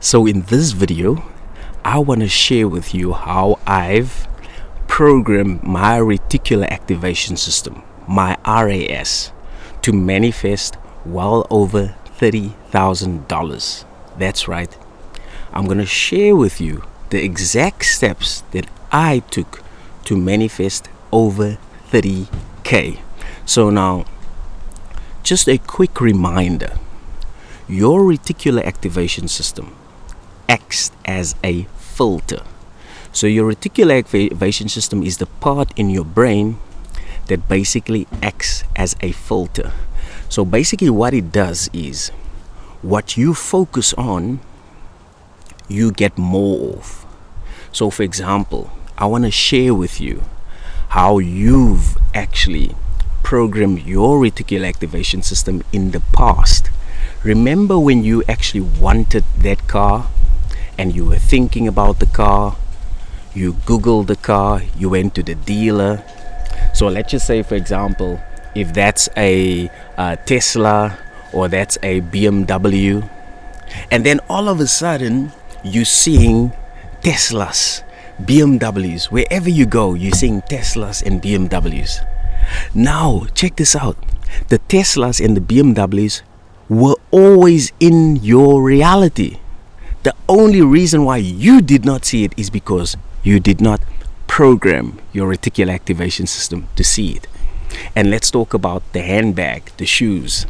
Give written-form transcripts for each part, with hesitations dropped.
So in this video, I want to share with you how I've programmed my Reticular Activation System, my RAS, to manifest well over $30,000. That's right. I'm going to share with you the exact steps that I took to manifest over 30K. So now, just a quick reminder, your Reticular Activation System acts as a filter. So your Reticular Activation System is the part in your brain that basically acts as a filter. So basically what it does is, what you focus on, you get more of. So for example, I want to share with you how you've actually programmed your Reticular Activation System in the past. Remember when you actually wanted that car and you were thinking about the car, you Googled the car, you went to the dealer. So let's just say, for example, if that's a Tesla or that's a BMW, and then all of a sudden you're seeing Teslas, BMWs, wherever you go, you're seeing Teslas and BMWs. Now, check this out. The Teslas and the BMWs were always in your reality. The only reason why you did not see it is because you did not program your Reticular Activation System to see it. And let's talk about the handbag, the shoes.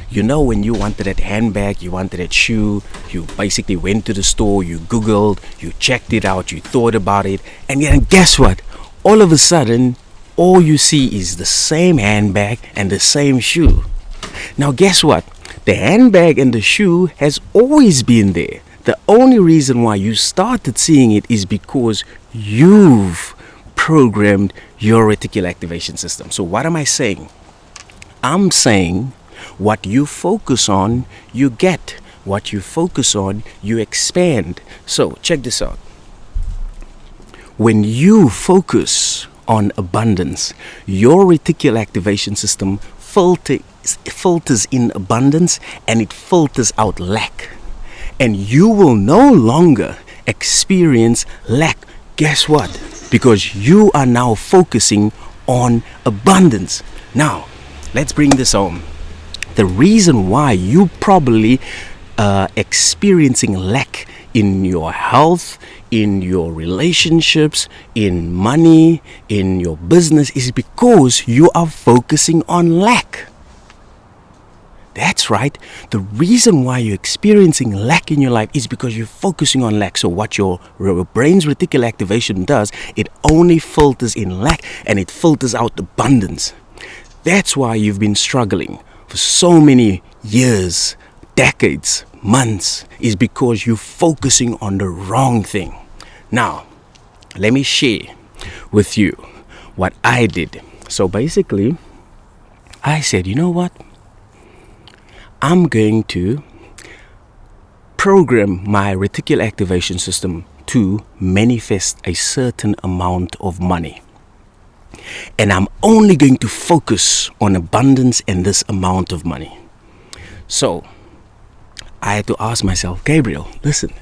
You know, when you wanted that handbag, you wanted that shoe, you basically went to the store, you Googled, you checked it out, you thought about it, and then guess what? All of a sudden, all you see is the same handbag and the same shoe. Now guess what? The handbag and the shoe has always been there. The only reason why you started seeing it is because you've programmed your Reticular Activation System. So what am I saying? I'm saying what you focus on, you get. What you focus on, you expand. So check this out. When you focus on abundance, your Reticular Activation System filters in abundance and it filters out lack. And you will no longer experience lack. Guess what? Because you are now focusing on abundance. Now, let's bring this home. The reason why you probably experiencing lack in your health, in your relationships, in money, in your business is because you are focusing on lack. That's right. The reason why you're experiencing lack in your life is because you're focusing on lack. So what your brain's reticular activation does, it only filters in lack and it filters out abundance. That's why you've been struggling for so many years, decades, months, is because you're focusing on the wrong thing. Now, let me share with you what I did. So basically, I said, you know what? I'm going to program my Reticular Activation System to manifest a certain amount of money. And I'm only going to focus on abundance and this amount of money. So I had to ask myself, Gabriel, listen,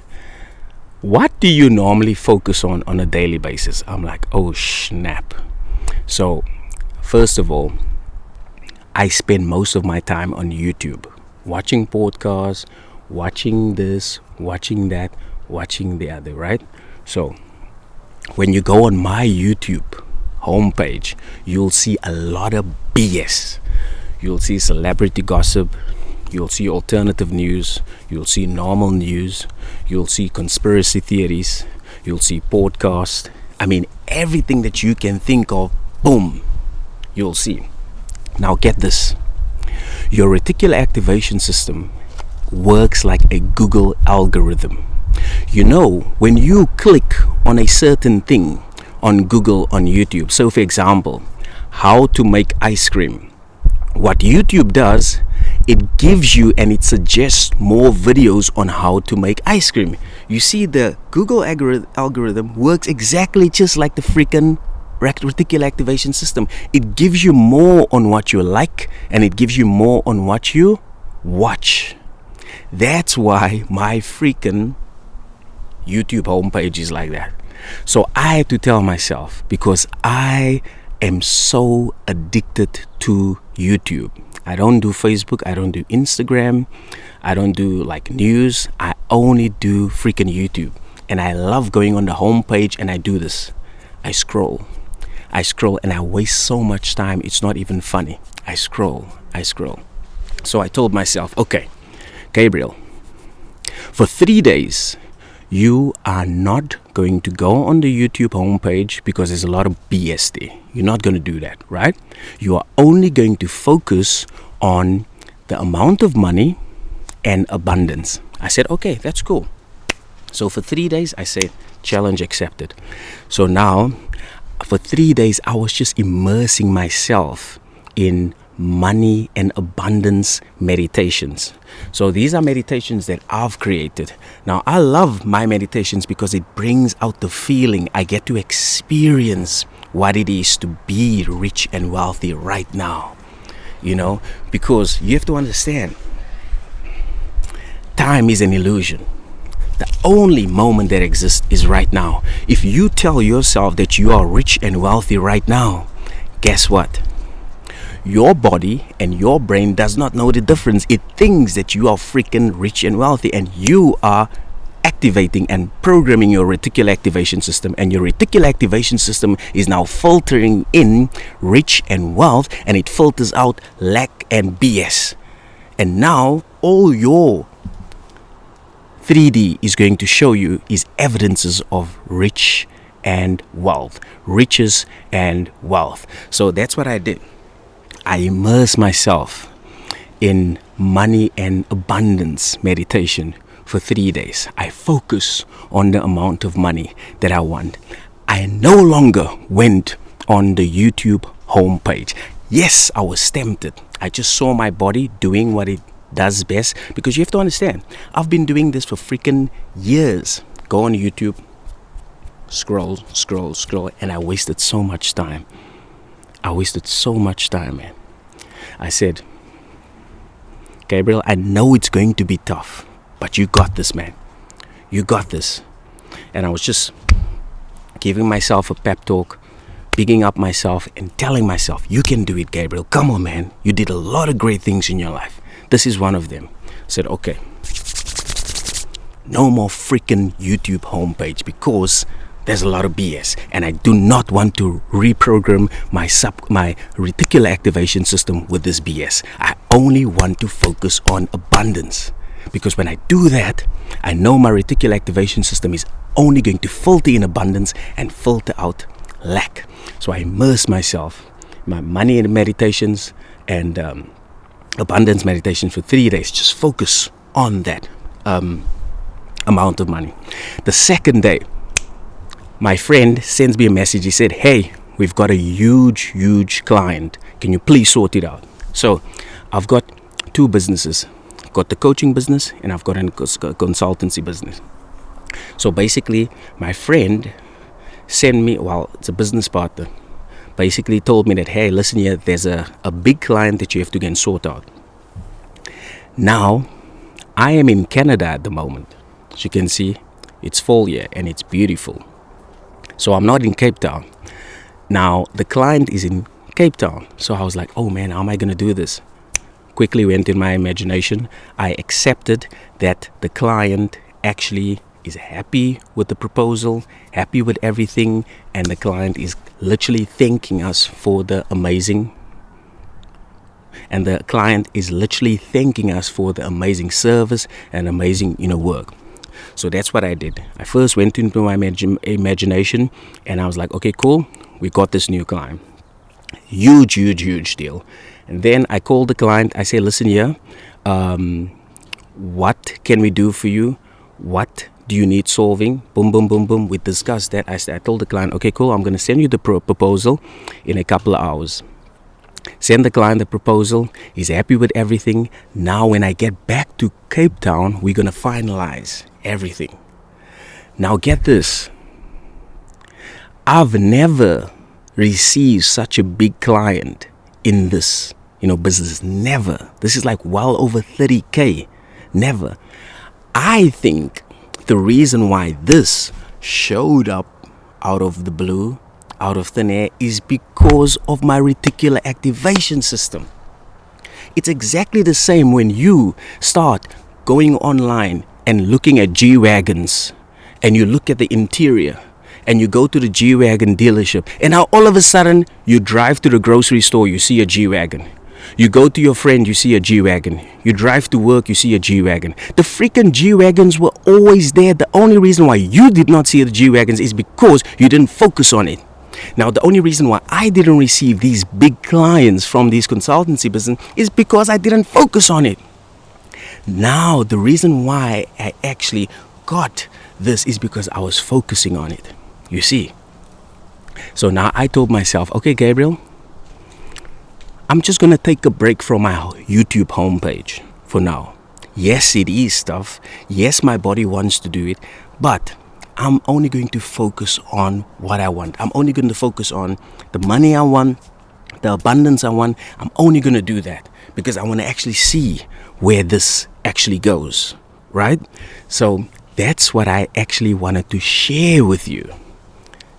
what do you normally focus on a daily basis? I'm like, oh snap. So first of all, I spend most of my time on YouTube, watching podcasts, watching this, watching that, watching the other, right? So when you go on my YouTube homepage, you'll see a lot of BS. You'll see celebrity gossip, you'll see alternative news, you'll see normal news, you'll see conspiracy theories, you'll see podcasts. I mean, everything that you can think of, boom, you'll see. Now get this. Your Reticular Activation System works like a Google algorithm. You know, when you click on a certain thing on Google, on YouTube, so for example, how to make ice cream, what YouTube does, it gives you and it suggests more videos on how to make ice cream. You see, the Google algorithm works exactly just like the freaking Reticular Activation System. It gives you more on what you like and it gives you more on what you watch. That's why my freaking YouTube homepage is like that. So I had to tell myself, because I am so addicted to YouTube. I don't do Facebook, I don't do Instagram, I don't do like news. I only do freaking YouTube. And I love going on the homepage and I do this. I scroll, and I waste so much time. It's not even funny. I scroll. So I told myself, okay, Gabriel, for 3 days, you are not going to go on the YouTube homepage because there's a lot of BS there. You're not going to do that, right? You are only going to focus on the amount of money and abundance. I said, okay, that's cool. So for 3 days, I said, challenge accepted. So now, for 3 days, I was just immersing myself in money and abundance meditations. So these are meditations that I've created. Now, I love my meditations because it brings out the feeling. I get to experience what it is to be rich and wealthy right now. You know, because you have to understand, time is an illusion. The only moment that exists is right now. If you tell yourself that you are rich and wealthy right now, guess what? Your body and your brain does not know the difference. It thinks that you are freaking rich and wealthy, and you are activating and programming your reticular activation system, and your reticular activation system is now filtering in rich and wealth, and it filters out lack and BS. And now all your 3D is going to show you is evidences of riches and wealth. So that's what I did. I immerse myself in money and abundance meditation for 3 days. I focus on the amount of money that I want. I no longer went on the YouTube homepage. Yes, I was tempted. I just saw my body doing what it does best, because you have to understand, I've been doing this for freaking years. Go on YouTube, scroll, and I wasted so much time. Man. I said, Gabriel, I know it's going to be tough, but you got this, man. You got this. And I was just giving myself a pep talk, bigging up myself and telling myself, you can do it, Gabriel. Come on, man. You did a lot of great things in your life. This is one of them. I said, okay, no more freaking YouTube homepage, because there's a lot of BS, and I do not want to reprogram my reticular activation system with this BS. I only want to focus on abundance, because when I do that, I know my reticular activation system is only going to filter in abundance and filter out lack. So I immerse myself in my money and meditations and abundance meditation for 3 days. Just focus on that amount of money. The second day, my friend sends me a message. He said, hey, we've got a huge client. Can you please sort it out? So I've got 2 businesses. I've got the coaching business and I've got a consultancy business. So basically, my friend sent me, it's a business partner, basically told me that, hey, listen here, there's a big client that you have to go and sort out. Now, I am in Canada at the moment. As you can see, it's fall here and it's beautiful. So I'm not in Cape Town. Now, the client is in Cape Town. So I was like, oh man, how am I going to do this? Quickly went in my imagination. I accepted that the client actually is happy with the proposal, happy with everything, and the client is literally thanking us for the amazing service and amazing, work. So that's what I did. I first went into my imagination, and I was like, okay, cool, we got this new client. Huge deal. And then I called the client. I say, listen here, what can we do for you? What do you need solving? Boom. We discussed that. I told the client, okay, cool, I'm going to send you the proposal in a couple of hours. Send the client the proposal. He's happy with everything. Now when I get back to Cape Town, we're going to finalize everything. Now get this. I've never received such a big client in this, business. Never. This is like well over 30K. Never. I think the reason why this showed up out of the blue, out of thin air, is because of my reticular activation system. It's exactly the same when you start going online and looking at G-Wagons, and you look at the interior, and you go to the G-Wagon dealership, and now all of a sudden you drive to the grocery store, you see a G-Wagon. You go to your friend, you see a G-Wagon. You drive to work, you see a G-Wagon. The freaking G-Wagons were always there. The only reason why you did not see the G-Wagons is because you didn't focus on it. Now, the only reason why I didn't receive these big clients from these consultancy business is because I didn't focus on it. Now, the reason why I actually got this is because I was focusing on it. You see. So now I told myself, okay, Gabriel, I'm just going to take a break from my YouTube homepage for now. Yes, it is tough. Yes, my body wants to do it. But I'm only going to focus on what I want. I'm only going to focus on the money I want, the abundance I want. I'm only going to do that because I want to actually see where this actually goes. Right? So that's what I actually wanted to share with you.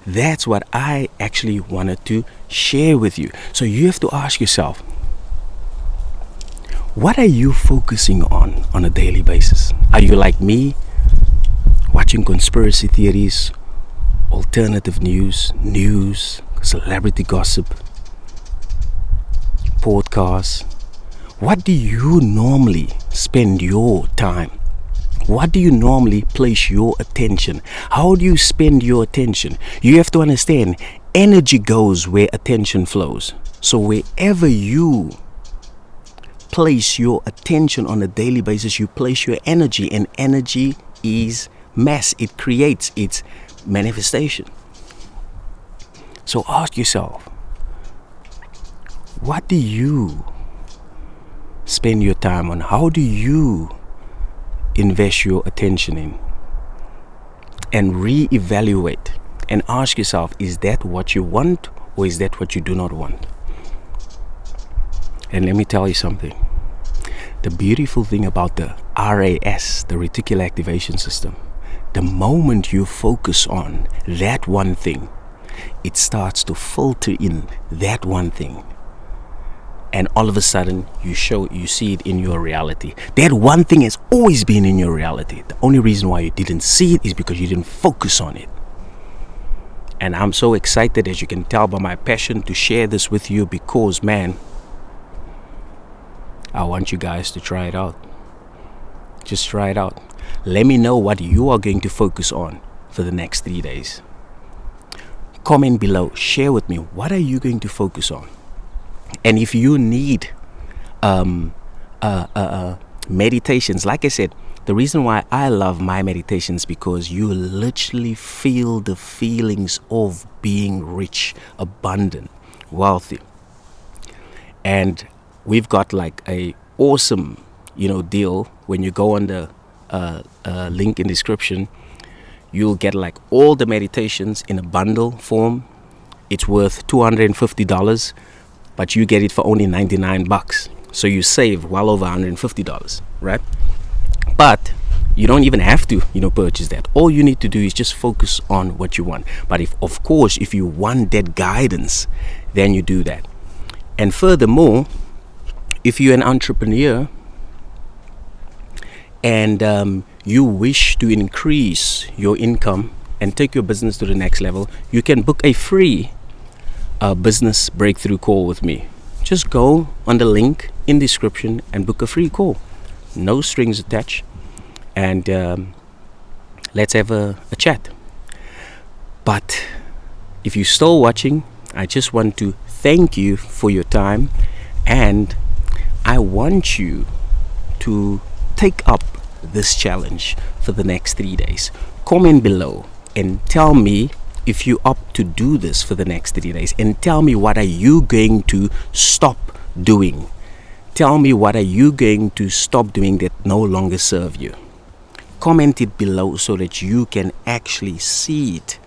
That's what I actually wanted to share with you. So you have to ask yourself, what are you focusing on a daily basis? Are you like me, watching conspiracy theories, alternative news, celebrity gossip, podcasts? What do you normally spend your time? What do you normally place your attention? How do you spend your attention? You have to understand, energy goes where attention flows. So wherever you place your attention on a daily basis, you place your energy, and energy is mass. It creates its manifestation. So ask yourself, what do you spend your time on? How do you invest your attention in? And reevaluate and ask yourself, is that what you want or is that what you do not want? And let me tell you something. The beautiful thing about the RAS, the Reticular Activation System, the moment you focus on that one thing, it starts to filter in that one thing. And all of a sudden, you see it in your reality. That one thing has always been in your reality. The only reason why you didn't see it is because you didn't focus on it. And I'm so excited, as you can tell by my passion, to share this with you because, man, I want you guys to try it out. Just try it out. Let me know what you are going to focus on for the next 3 days. Comment below. Share with me. What are you going to focus on? And if you need meditations, like I said, the reason why I love my meditations because you literally feel the feelings of being rich, abundant, wealthy. And we've got like a awesome, deal. When you go on the link in description, you'll get like all the meditations in a bundle form. It's worth $250. But you get it for only $99. So you save well over $150, right? But you don't even have to, purchase that. All you need to do is just focus on what you want. But if you want that guidance, then you do that. And furthermore, if you're an entrepreneur and you wish to increase your income and take your business to the next level, you can book a free business breakthrough call with me. Just go on the link in description and book a free call. No strings attached. And let's have a chat. But if you're still watching, I just want to thank you for your time. And I want you to take up this challenge for the next 3 days. Comment below and tell me if you opt to do this for the next 3 days, and tell me what are you going to stop doing. Tell me what are you going to stop doing that no longer serve you. Comment it below so that you can actually see it,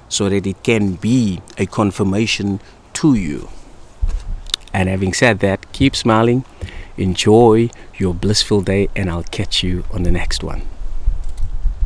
so that it can be a confirmation to you. And having said that, keep smiling. Enjoy your blissful day, and I'll catch you on the next one.